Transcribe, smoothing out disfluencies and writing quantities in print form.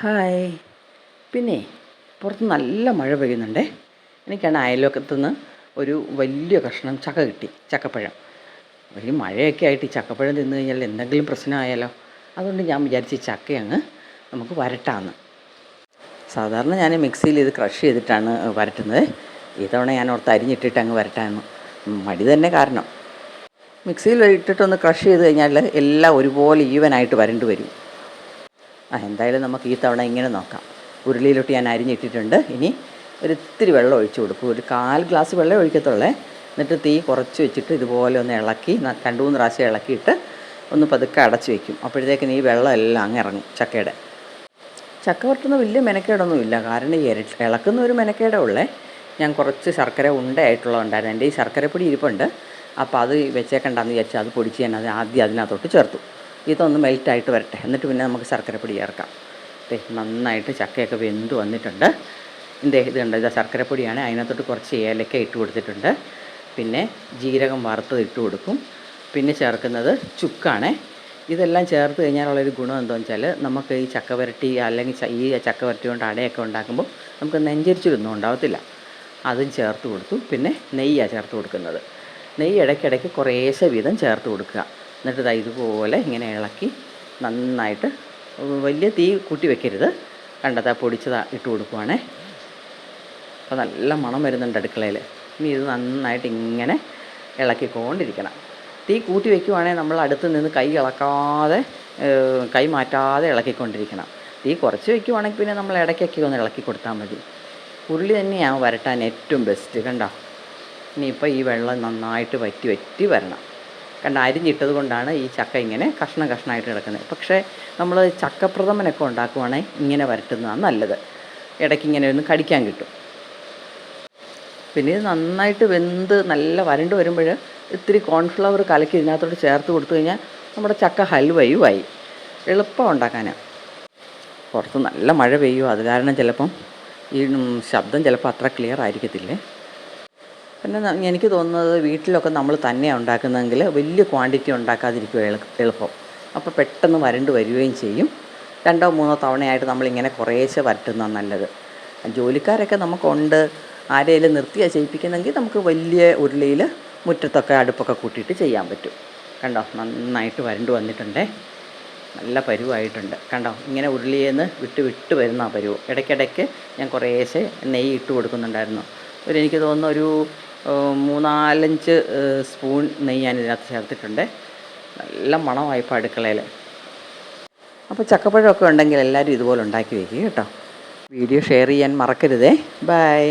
Hi. പിന്നെ പുറത്ത് നല്ല മഴ പെയ്യുന്നുണ്ടേ. എനിക്കാണ് അയൽവക്കത്തുനിന്ന് ഒരു വലിയ കഷ്ണം ചക്ക കിട്ടി, ചക്കപ്പഴം. ഈ മഴയൊക്കെ ആയിട്ട് ഈ ചക്കപ്പഴം തിന്നു കഴിഞ്ഞാൽ എന്തെങ്കിലും പ്രശ്നമായാലോ. അതുകൊണ്ട് ഞാൻ വിചാരിച്ച് ഈ ചക്ക അങ്ങ് നമുക്ക് വരട്ടാമെന്ന്. സാധാരണ ഞാൻ മിക്സിയിൽ ഇത് ക്രഷ് ചെയ്തിട്ടാണ് വരട്ടുന്നത്. ഇത്തവണ ഞാൻ ഓർത്ത് അരിഞ്ഞിട്ടിട്ട് അങ്ങ് വരട്ടാമെന്ന്. മടി തന്നെ കാരണം. മിക്സിയിൽ ഇട്ടിട്ടൊന്ന് ക്രഷ് ചെയ്ത് കഴിഞ്ഞാൽ എല്ലാം ഒരുപോലെ ഈവനായിട്ട് വരണ്ട് വരും. എന്തായാലും നമുക്ക് ഈ തവണ ഇങ്ങനെ നോക്കാം. ഉരുളിയിലോട്ട് ഞാൻ അരിഞ്ഞിട്ടിട്ടുണ്ട്. ഇനി ഒരിത്തിരി വെള്ളം ഒഴിച്ചു കൊടുക്കും. ഒരു 1/4 ഗ്ലാസ് വെള്ളം ഒഴിക്കത്തുള്ളേ. എന്നിട്ട് തീ കുറച്ച് വെച്ചിട്ട് ഇതുപോലെ ഒന്ന് ഇളക്കി 2-3 പ്രാവശ്യം ഇളക്കിയിട്ട് ഒന്ന് പതുക്കെ അടച്ച് വയ്ക്കും. അപ്പോഴത്തേക്കിന് ഈ വെള്ളം എല്ലാം അങ്ങ് ഇറങ്ങും ചക്കയുടെ. ചക്ക വറുത്തുന്ന വലിയ മെനക്കേടൊന്നുമില്ല. കാരണം ഇളക്കുന്ന ഒരു മെനക്കേടേ ഉള്ളേ. ഞാൻ കുറച്ച് ശർക്കര ഉണ്ടയായിട്ടുള്ളതുണ്ടായിരുന്നു. എൻ്റെ ഈ ശർക്കരപ്പൊടി ഇരിപ്പുണ്ട്. അപ്പോൾ അത് വെച്ചേക്കണ്ടെന്ന് വിചാരിച്ചു അത് പൊടിച്ച് ഞാൻ ആദ്യം അതിനകത്തോട്ട് ചേർത്തു. ഇതൊന്ന് മെൽറ്റായിട്ട് വരട്ടെ, എന്നിട്ട് പിന്നെ നമുക്ക് ശർക്കരപ്പൊടി ചേർക്കാം. നന്നായിട്ട് ചക്കയൊക്കെ വെന്ത് വന്നിട്ടുണ്ട്. ഇത് കണ്ടോ, ഇത് ശർക്കരപ്പൊടിയാണ്. അതിനകത്തോട്ട് കുറച്ച് ഏലക്ക ഇട്ട് കൊടുത്തിട്ടുണ്ട്. പിന്നെ ജീരകം വറുത്തത് ഇട്ട് കൊടുക്കും. പിന്നെ ചേർക്കുന്നത് ചുക്കാണ്. ഇതെല്ലാം ചേർത്ത് കഴിഞ്ഞാലുള്ളൊരു ഗുണം എന്താണെന്ന് വെച്ചാൽ നമുക്ക് ഈ ചക്ക വരട്ടി അല്ലെങ്കിൽ ഈ ചക്ക വരട്ടി കൊണ്ട് അടയൊക്കെ ഉണ്ടാക്കുമ്പോൾ നമുക്ക് നെഞ്ചരിച്ചിലൊന്നും ഉണ്ടാകത്തില്ല. അതും ചേർത്ത് കൊടുത്തു. പിന്നെ നെയ്യാണ് ചേർത്ത് കൊടുക്കുന്നത്. നെയ്യ് ഇടയ്ക്കിടയ്ക്ക് കുറേശ്ശെ വീതം ചേർത്ത് കൊടുക്കുക. എന്നിട്ട് ഇതുപോലെ ഇങ്ങനെ ഇളക്കി നന്നായിട്ട്, വലിയ തീ കൂട്ടി വെക്കരുത്. കണ്ടതാ പൊടിച്ചതാ ഇട്ട് കൊടുക്കുവാണേ. അപ്പോൾ നല്ല മണം വരുന്നുണ്ട് അടുക്കളയിൽ. ഇനി ഇത് നന്നായിട്ട് ഇങ്ങനെ ഇളക്കിക്കൊണ്ടിരിക്കണം. തീ കൂട്ടി വയ്ക്കുവാണെങ്കിൽ നമ്മൾ അടുത്ത് നിന്ന് കൈ മാറ്റാതെ ഇളക്കിക്കൊണ്ടിരിക്കണം. തീ കുറച്ച് വയ്ക്കുവാണെങ്കിൽ പിന്നെ നമ്മൾ ഇടയ്ക്കൊക്കെ ഒന്ന് ഇളക്കി കൊടുത്താൽ മതി. ഉരുളി തന്നെയാണ് വരട്ടാൻ ഏറ്റവും ബെസ്റ്റ്. കണ്ടോ, ഇനിയിപ്പോൾ ഈ വെള്ളം നന്നായിട്ട് വറ്റി വരണം. അരിഞ്ഞിട്ടത് കൊണ്ടാണ് ഈ ചക്ക ഇങ്ങനെ കഷ്ണമായിട്ട് കിടക്കുന്നത്. പക്ഷേ നമ്മൾ ചക്കപ്രഥമനൊക്കെ ഉണ്ടാക്കുവാണെങ്കിൽ ഇങ്ങനെ വരട്ടുന്നതാണ് നല്ലത്. ഇടയ്ക്ക് ഇങ്ങനെ ഒന്ന് കടിക്കാൻ കിട്ടും. പിന്നെ ഇത് നന്നായിട്ട് വെന്ത് നല്ല വരണ്ട് വരുമ്പോൾ ഇത്തിരി കോൺഫ്ലവർ കലക്കി ഇതിനകത്തോട്ട് ചേർത്ത് കൊടുത്തു കഴിഞ്ഞാൽ നമ്മുടെ ചക്ക ഹൽവയും ആയി. എളുപ്പം ഉണ്ടാക്കാനാണ്. പുറത്ത് നല്ല മഴ പെയ്യും. അത് കാരണം ചിലപ്പം ഈ ശബ്ദം ചിലപ്പോൾ അത്ര ക്ലിയർ ആയിരിക്കത്തില്ലേ. പിന്നെ എനിക്ക് തോന്നുന്നത് വീട്ടിലൊക്കെ നമ്മൾ തന്നെയാണ് ഉണ്ടാക്കുന്നതെങ്കിൽ വലിയ ക്വാണ്ടിറ്റി ഉണ്ടാക്കാതിരിക്കും എളുപ്പം. അപ്പോൾ പെട്ടെന്ന് വരണ്ട് വരികയും ചെയ്യും. 2-3 തവണയായിട്ട് നമ്മളിങ്ങനെ കുറേശ്ശെ വരട്ടുന്നതാണ് നല്ലത്. ജോലിക്കാരൊക്കെ നമുക്കുണ്ട്, ആരെയും നിർത്തിയാണ് ചെയ്യിപ്പിക്കുന്നെങ്കിൽ നമുക്ക് വലിയ ഉരുളിയിൽ മുറ്റത്തൊക്കെ അടുപ്പൊക്കെ കൂട്ടിയിട്ട് ചെയ്യാൻ പറ്റും. കണ്ടോ, നന്നായിട്ട് വരണ്ട് വന്നിട്ടുണ്ടേ. നല്ല പരുവായിട്ടുണ്ട്. കണ്ടോ, ഇങ്ങനെ ഉരുളിയിൽ നിന്ന് വിട്ട് വരുന്ന പരുവ്. ഇടയ്ക്കിടയ്ക്ക് ഞാൻ കുറേശ്ശെ നെയ്യ് ഇട്ട് കൊടുക്കുന്നുണ്ടായിരുന്നു. എനിക്ക് തോന്നുന്നു ഒരു 3-4 സ്പൂൺ നെയ്യ് ഞാൻ ഇതിനകത്ത് ചേർത്തിട്ടുണ്ട്. നല്ല മണമായിപ്പോൾ അടുക്കളയിൽ. അപ്പോൾ ചക്കപ്പഴമൊക്കെ ഉണ്ടെങ്കിൽ എല്ലാവരും ഇതുപോലെ ഉണ്ടാക്കി വയ്ക്കുക കേട്ടോ. വീഡിയോ ഷെയർ ചെയ്യാൻ മറക്കരുതേ. ബൈ.